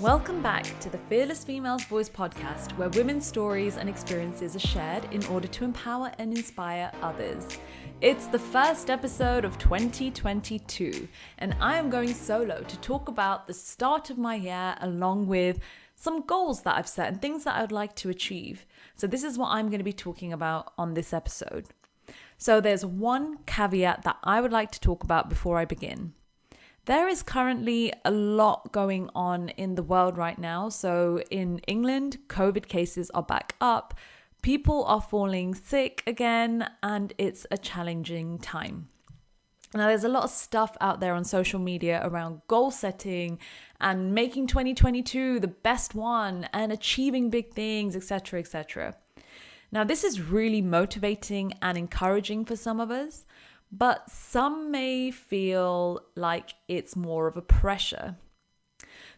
Welcome back to the Fearless Females Voice podcast, where women's stories and experiences are shared in order to empower and inspire others. It's the first episode of 2022, and I am going solo to talk about the start of my year along with some goals that I've set and things that I would like to achieve. So this is what I'm going to be talking about on this episode. So there's one caveat that I would like to talk about before I begin. There is currently a lot going on in the world right now. So in England, COVID cases are back up. People are falling sick again, and it's a challenging time. Now, there's a lot of stuff out there on social media around goal setting and making 2022 the best one and achieving big things, etc., etc. Now, this is really motivating and encouraging for some of us, but some may feel like it's more of a pressure.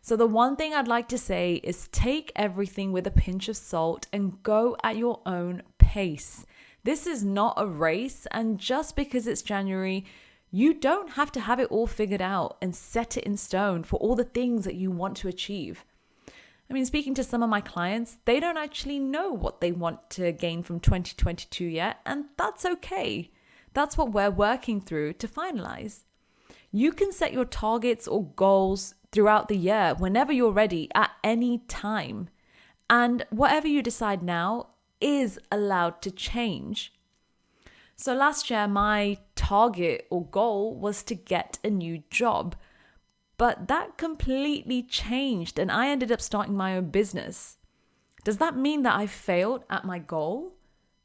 So the one thing I'd like to say is take everything with a pinch of salt and go at your own pace. This is not a race, and just because it's January, you don't have to have it all figured out and set it in stone for all the things that you want to achieve. I mean, speaking to some of my clients, they don't actually know what they want to gain from 2022 yet, and that's okay. That's what we're working through to finalize. You can set your targets or goals throughout the year whenever you're ready at any time. And whatever you decide now is allowed to change. So last year, my target or goal was to get a new job. But that completely changed and I ended up starting my own business. Does that mean that I failed at my goal?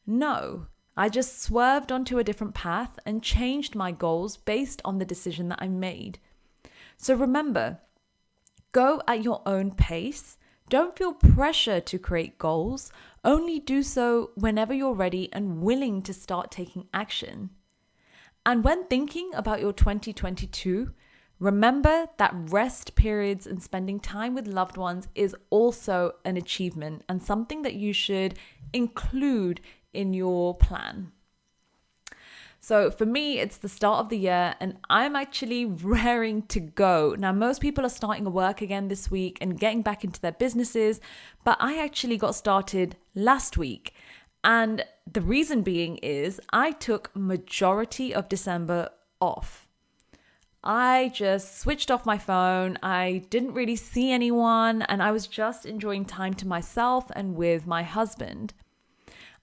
No. I just swerved onto a different path and changed my goals based on the decision that I made. So remember, go at your own pace. Don't feel pressure to create goals. Only do so whenever you're ready and willing to start taking action. And when thinking about your 2022, remember that rest periods and spending time with loved ones is also an achievement and something that you should include in your plan. So for me, it's the start of the year and I'm actually raring to go. Now, most people are starting work again this week and getting back into their businesses, but I actually got started last week. And the reason being is I took majority of December off. I just switched off my phone. I didn't really see anyone and I was just enjoying time to myself and with my husband.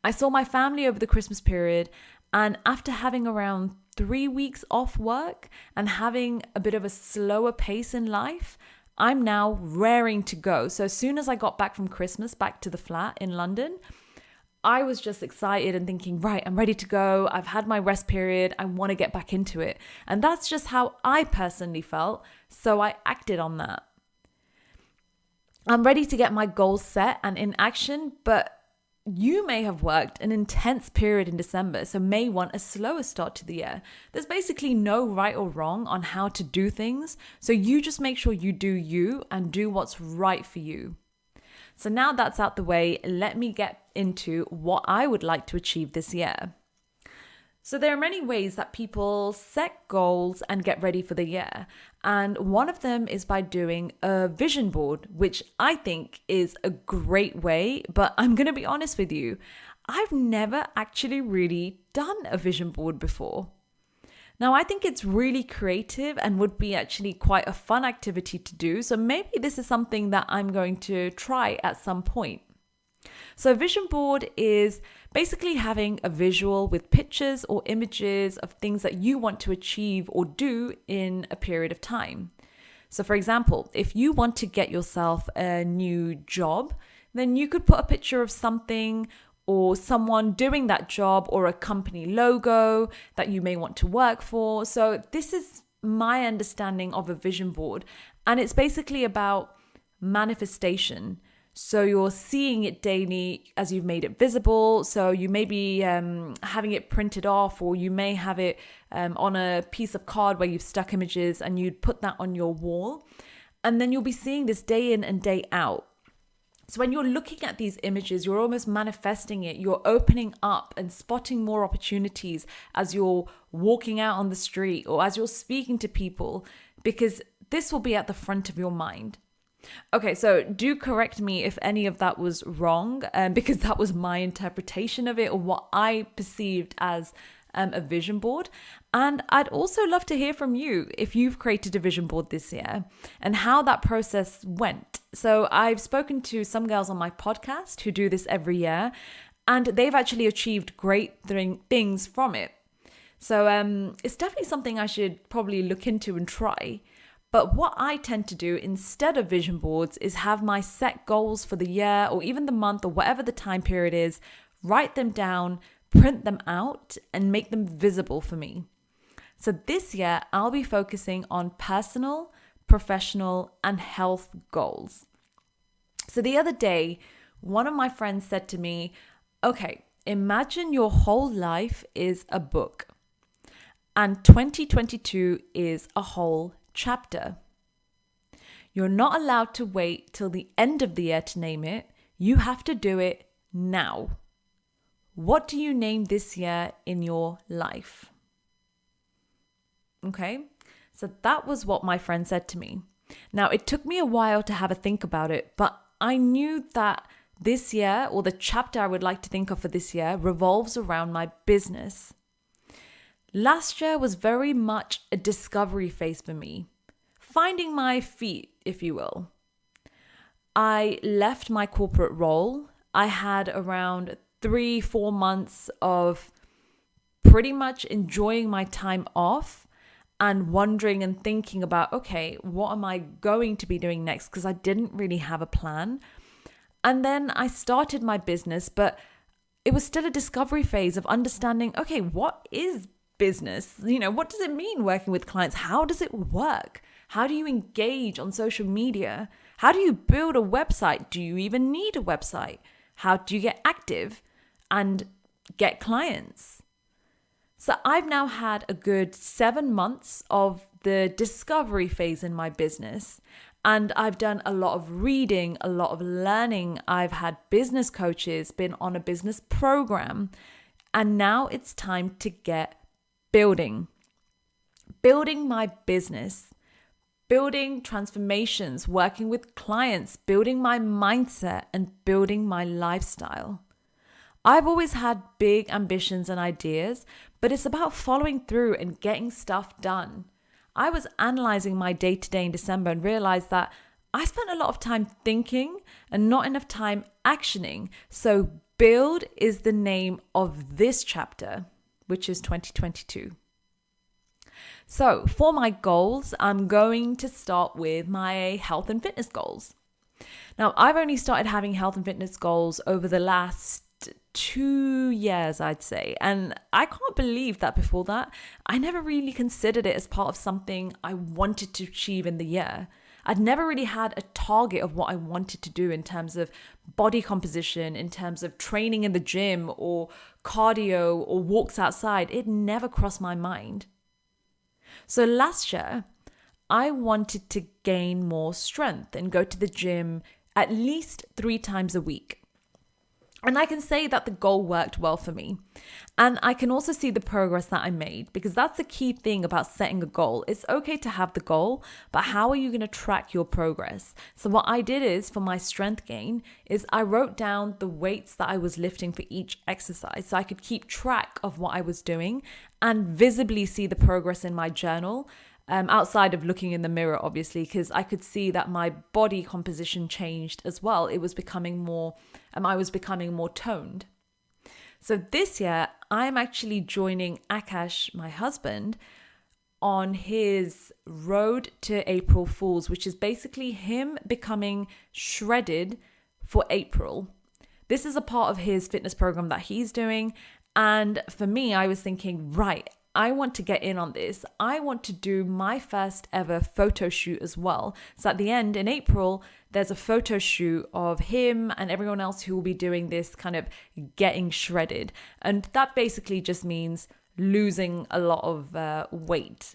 I saw my family over the Christmas period, and after having around 3 weeks off work and having a bit of a slower pace in life, I'm now raring to go. So as soon as I got back from Christmas, back to the flat in London, I was just excited and thinking, right, I'm ready to go. I've had my rest period. I want to get back into it. And that's just how I personally felt. So I acted on that. I'm ready to get my goals set and in action, but you may have worked an intense period in December, so may want a slower start to the year. There's basically no right or wrong on how to do things, so you just make sure you do you and do what's right for you. So now that's out the way, let me get into what I would like to achieve this year. So there are many ways that people set goals and get ready for the year. And one of them is by doing a vision board, which I think is a great way. But I'm going to be honest with you, I've never actually really done a vision board before. Now, I think it's really creative and would be actually quite a fun activity to do. So maybe this is something that I'm going to try at some point. So a vision board is basically having a visual with pictures or images of things that you want to achieve or do in a period of time. So for example, if you want to get yourself a new job, then you could put a picture of something or someone doing that job or a company logo that you may want to work for. So this is my understanding of a vision board. And it's basically about manifestation. So you're seeing it daily as you've made it visible. So you may be having it printed off, or you may have it on a piece of card where you've stuck images and you'd put that on your wall. And then you'll be seeing this day in and day out. So when you're looking at these images, you're almost manifesting it. You're opening up and spotting more opportunities as you're walking out on the street or as you're speaking to people, because this will be at the front of your mind. Okay, so do correct me if any of that was wrong, because that was my interpretation of it or what I perceived as a vision board. And I'd also love to hear from you if you've created a vision board this year and how that process went. So I've spoken to some girls on my podcast who do this every year, and they've actually achieved great things from it. So it's definitely something I should probably look into and try. But what I tend to do instead of vision boards is have my set goals for the year or even the month or whatever the time period is, write them down, print them out, and make them visible for me. So this year, I'll be focusing on personal, professional, and health goals. So the other day, one of my friends said to me, okay, imagine your whole life is a book and 2022 is a whole chapter. You're not allowed to wait till the end of the year to name it. You have to do it now. What do you name this year in your life? Okay, so that was what my friend said to me. Now, it took me a while to have a think about it, but I knew that this year, or the chapter I would like to think of for this year, revolves around my business. Last year was very much a discovery phase for me, finding my feet, if you will. I left my corporate role. I had around 3-4 months of pretty much enjoying my time off and wondering and thinking about, okay, what am I going to be doing next? Because I didn't really have a plan. And then I started my business, but it was still a discovery phase of understanding, okay, what is business? What does it mean working with clients? How does it work? How do you engage on social media? How do you build a website? Do you even need a website? How do you get active and get clients? So I've now had a good 7 months of the discovery phase in my business. And I've done a lot of reading, a lot of learning. I've had business coaches, been on a business program. And now it's time to get building my business, building transformations, working with clients, building my mindset, and building my lifestyle. I've always had big ambitions and ideas, but it's about following through and getting stuff done. I was analyzing my day-to-day in December and realized that I spent a lot of time thinking and not enough time actioning. So build is the name of this chapter, which is 2022. So for my goals, I'm going to start with my health and fitness goals. Now, I've only started having health and fitness goals over the last 2 years, I'd say. And I can't believe that before that, I never really considered it as part of something I wanted to achieve in the year. I'd never really had a target of what I wanted to do in terms of body composition, in terms of training in the gym or cardio or walks outside. It never crossed my mind. So last year, I wanted to gain more strength and go to the gym at least 3 times a week. And I can say that the goal worked well for me. And I can also see the progress that I made, because that's the key thing about setting a goal. It's okay to have the goal, but how are you going to track your progress? So what I did is, for my strength gain, is I wrote down the weights that I was lifting for each exercise so I could keep track of what I was doing and visibly see the progress in my journal. Outside of looking in the mirror, obviously, because I could see that my body composition changed as well. It was becoming more, I was becoming more toned. So this year, I'm actually joining Akash, my husband, on his road to April Fools, which is basically him becoming shredded for April. This is a part of his fitness program that he's doing. And for me, I was thinking, right, I want to get in on this. I want to do my first ever photo shoot as well. So at the end, in April, there's a photo shoot of him and everyone else who will be doing this kind of getting shredded. And that basically just means losing a lot of weight.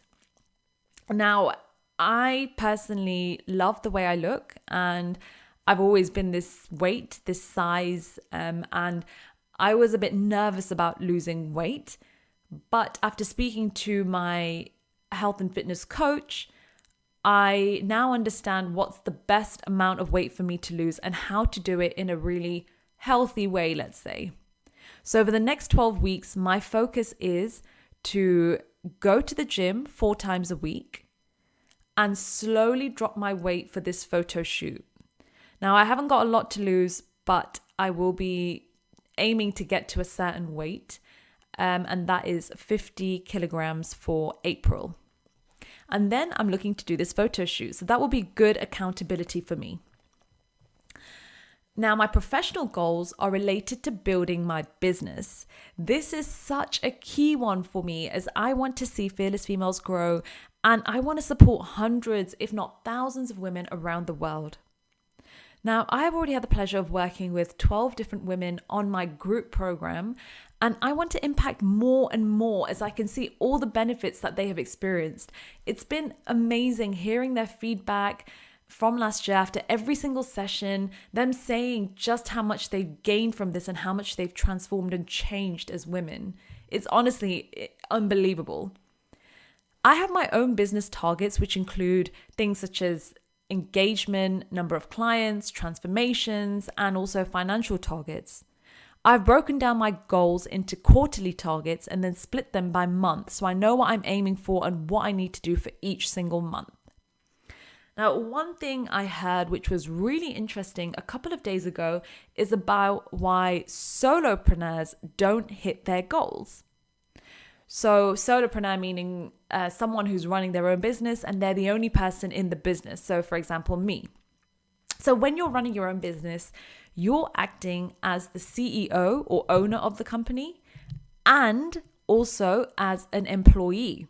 Now, I personally love the way I look, and I've always been this weight, this size, and I was a bit nervous about losing weight. But after speaking to my health and fitness coach, I now understand what's the best amount of weight for me to lose and how to do it in a really healthy way, let's say. So over the next 12 weeks, my focus is to go to the gym 4 times a week and slowly drop my weight for this photo shoot. Now, I haven't got a lot to lose, but I will be aiming to get to a certain weight, and that is 50 kilograms for April. And then I'm looking to do this photo shoot. So that will be good accountability for me. Now, my professional goals are related to building my business. This is such a key one for me as I want to see Fearless Females grow, and I want to support hundreds, if not thousands of women around the world. Now, I have already had the pleasure of working with 12 different women on my group program, and I want to impact more and more as I can see all the benefits that they have experienced. It's been amazing hearing their feedback from last year after every single session, them saying just how much they've gained from this and how much they've transformed and changed as women. It's honestly unbelievable. I have my own business targets, which include things such as engagement, number of clients, transformations, and also financial targets. I've broken down my goals into quarterly targets and then split them by month so I know what I'm aiming for and what I need to do for each single month. Now, one thing I heard which was really interesting a couple of days ago is about why solopreneurs don't hit their goals. So solopreneur meaning someone who's running their own business and they're the only person in the business. So for example, me. So when you're running your own business, you're acting as the CEO or owner of the company and also as an employee.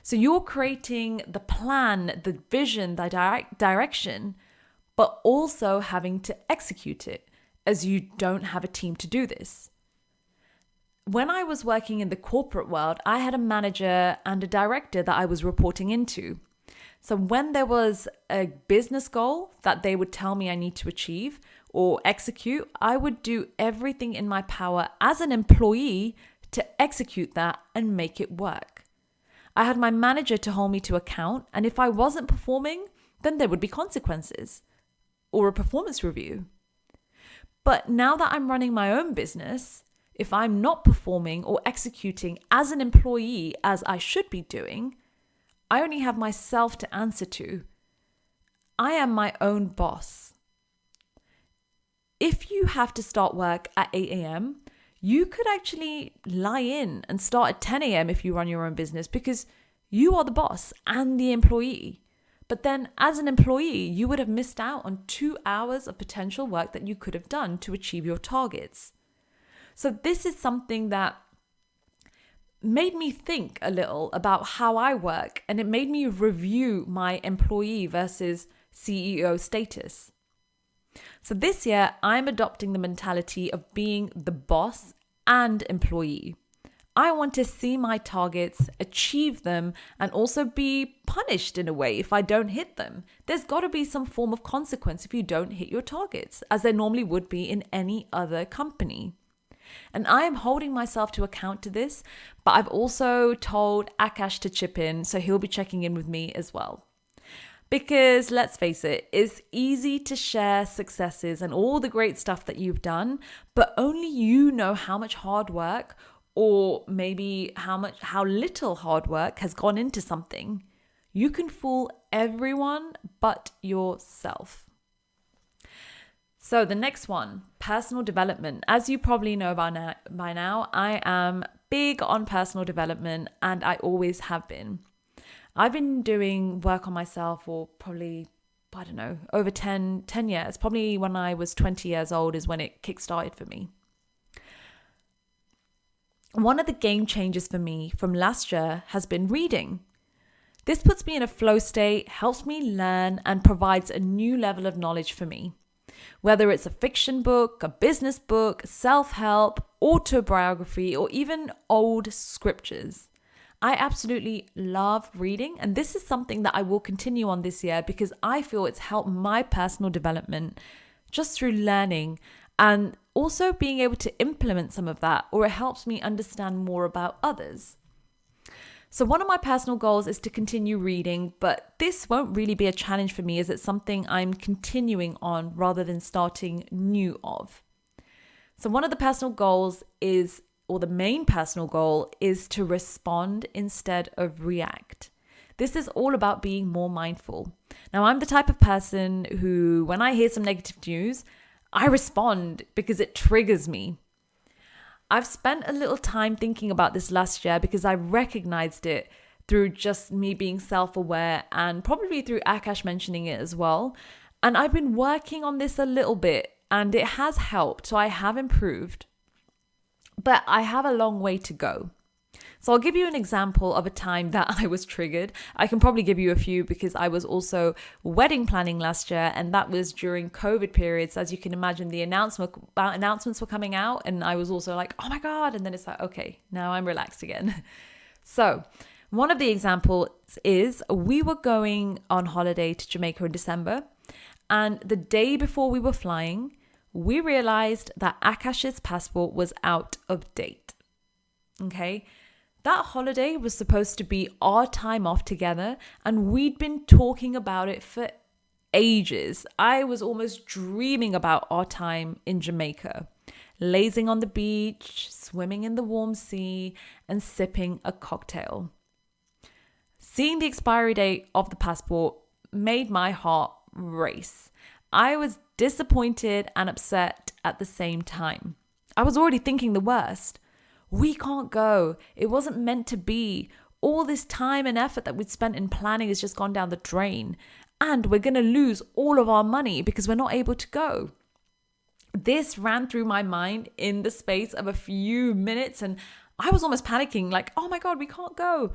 So you're creating the plan, the vision, the direction, but also having to execute it as you don't have a team to do this. When I was working in the corporate world, I had a manager and a director that I was reporting into. So when there was a business goal that they would tell me I need to achieve or execute, I would do everything in my power as an employee to execute that and make it work. I had my manager to hold me to account, and if I wasn't performing, then there would be consequences or a performance review. But now that I'm running my own business, if I'm not performing or executing as an employee as I should be doing, I only have myself to answer to. I am my own boss. If you have to start work at 8 a.m., you could actually lie in and start at 10 a.m. if you run your own business because you are the boss and the employee. But then as an employee, you would have missed out on 2 hours of potential work that you could have done to achieve your targets. So this is something that made me think a little about how I work, and it made me review my employee versus CEO status. So this year, I'm adopting the mentality of being the boss and employee. I want to see my targets, achieve them, and also be punished in a way if I don't hit them. There's got to be some form of consequence if you don't hit your targets, as there normally would be in any other company. And I am holding myself to account to this, but I've also told Akash to chip in, so he'll be checking in with me as well. Because let's face it, it's easy to share successes and all the great stuff that you've done, but only you know how much hard work or maybe how little hard work has gone into something. You can fool everyone but yourself. So the next one, personal development. As you probably know by now, I am big on personal development and I always have been. I've been doing work on myself for probably, over 10 years. Probably when I was 20 years old is when it kickstarted for me. One of the game changers for me from last year has been reading. This puts me in a flow state, helps me learn, and provides a new level of knowledge for me. Whether it's a fiction book, a business book, self-help, autobiography, or even old scriptures. I absolutely love reading, and this is something that I will continue on this year because I feel it's helped my personal development just through learning and also being able to implement some of that, or it helps me understand more about others. So one of my personal goals is to continue reading, but this won't really be a challenge for me as it's something I'm continuing on rather than starting new of. So one of the personal goals is, or the main personal goal is to respond instead of react. This is all about being more mindful. Now, I'm the type of person who, when I hear some negative news, I respond because it triggers me. I've spent a little time thinking about this last year because I recognized it through just me being self-aware and probably through Akash mentioning it as well. And I've been working on this a little bit and it has helped. So I have improved, but I have a long way to go. So I'll give you an example of a time that I was triggered. I can probably give you a few because I was also wedding planning last year, and that was during COVID periods. As you can imagine, the announcements were coming out and I was also like, oh my God. And then it's like, okay, now I'm relaxed again. So one of the examples is we were going on holiday to Jamaica in December, and the day before we were flying, we realized that Akash's passport was out of date. Okay. That holiday was supposed to be our time off together, and we'd been talking about it for ages. I was almost dreaming about our time in Jamaica, lazing on the beach, swimming in the warm sea, and sipping a cocktail. Seeing the expiry date of the passport made my heart race. I was disappointed and upset at the same time. I was already thinking the worst. We can't go. It wasn't meant to be. All this time and effort that we'd spent in planning has just gone down the drain. And we're going to lose all of our money because we're not able to go. This ran through my mind in the space of a few minutes, and I was almost panicking, like, oh my God, we can't go.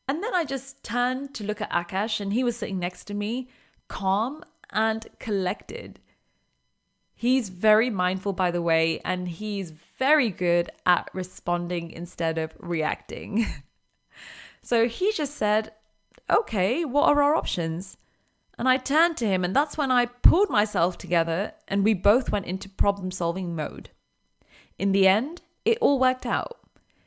And then I just turned to look at Akash, and he was sitting next to me, calm and collected. He's very mindful, by the way, and he's very good at responding instead of reacting. So he just said, okay, what are our options? And I turned to him, and that's when I pulled myself together and we both went into problem-solving mode. In the end, it all worked out.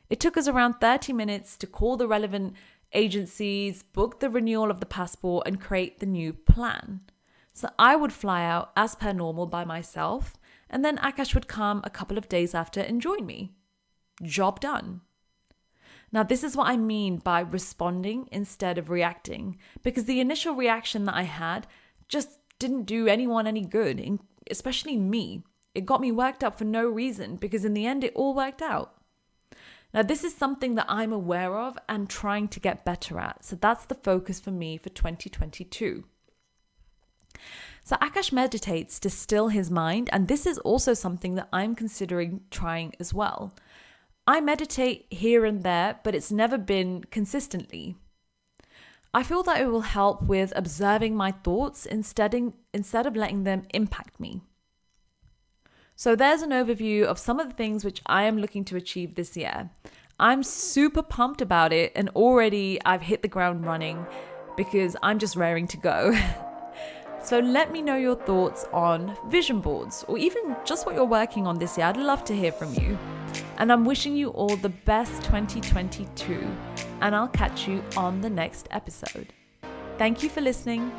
It took us around 30 minutes to call the relevant agencies, book the renewal of the passport, and create the new plan. So I would fly out as per normal by myself, and then Akash would come a couple of days after and join me. Job done. Now, this is what I mean by responding instead of reacting, because the initial reaction that I had just didn't do anyone any good, especially me. It got me worked up for no reason, because in the end, it all worked out. Now, this is something that I'm aware of and trying to get better at. So that's the focus for me for 2022. So Akash meditates to still his mind, and this is also something that I'm considering trying as well. I meditate here and there, but it's never been consistently. I feel that it will help with observing my thoughts instead of letting them impact me. So there's an overview of some of the things which I am looking to achieve this year. I'm super pumped about it, and already I've hit the ground running because I'm just raring to go. So let me know your thoughts on vision boards, or even just what you're working on this year. I'd love to hear from you. And I'm wishing you all the best 2022, and I'll catch you on the next episode. Thank you for listening.